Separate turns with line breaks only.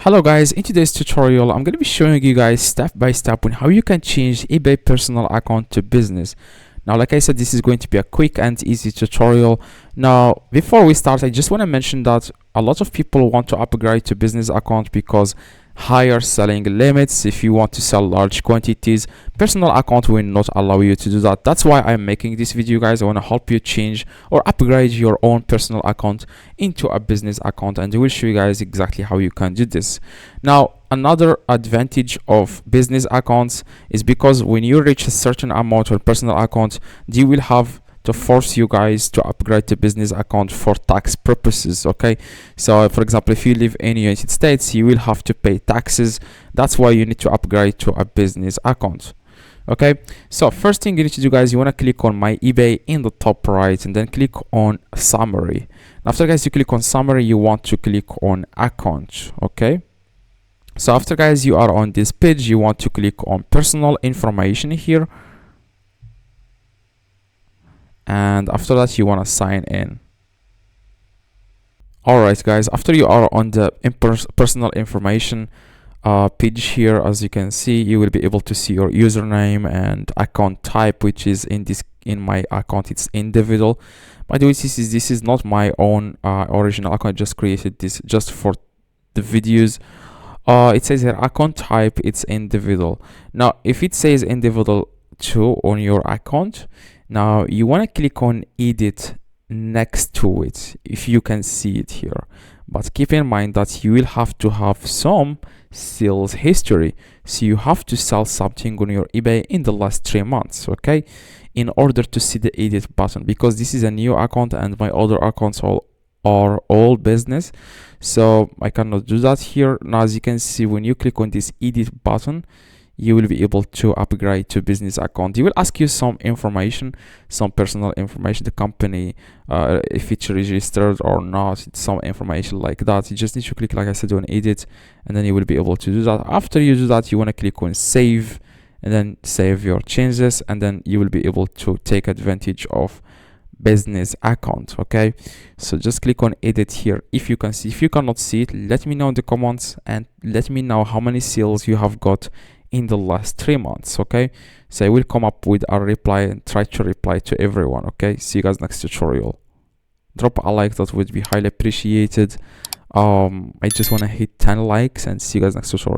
Hello guys, in today's tutorial I'm going to be showing you guys step by step on how you can change eBay personal account to business. Now like I said, this is going to be a quick and easy tutorial. Now before we start, I just want to mention that a lot of people want to upgrade to business account because higher selling limits. If you want to sell large quantities, personal account will not allow you to do that. That's why I'm making this video, guys. I want to help you change or upgrade your own personal account into a business account, and I will show you guys exactly how you can do this. Now another advantage of business accounts is because when you reach a certain amount of personal account, they will have to force you guys to upgrade to business account for tax purposes. Okay, so for example, if you live in the United States, you will have to pay taxes. That's why you need to upgrade to a business account. Okay, so first thing you need to do, guys, you want to click on my eBay in the top right and then click on summary. After, guys, you click on summary, you want to click on account. Okay, so after, guys, you are on this page, you want to click on personal information here, and after that you want to sign in. Alright guys, after you are on the personal information page here, as you can see, you will be able to see your username and account type, which is in my account it's individual. By the way, this is not my own original account. I just created this just for the videos. It says here account type, it's individual. Now if it says individual too on your account, now you want to click on edit next to it, if you can see it here. But keep in mind that you will have to have some sales history, so you have to sell something on your eBay in the last 3 months, okay, in order to see the edit button, because this is a new account and my other accounts are all business, so I cannot do that here. Now as you can see, when you click on this edit button, you will be able to upgrade to business account. It will ask you some information, some personal information, the company, if it's registered or not, it's some information like that. You just need to click, like I said, on edit, and then you will be able to do that. After you do that, you want to click on save, and then save your changes, and then you will be able to take advantage of business account. Okay, so just click on edit here. If you can see, if you cannot see it, let me know in the comments and let me know how many sales you have got in the last 3 months. Okay, so I will come up with a reply and try to reply to everyone. Okay, see you guys next tutorial. Drop a like, that would be highly appreciated. I just want to hit 10 likes, and see you guys next tutorial.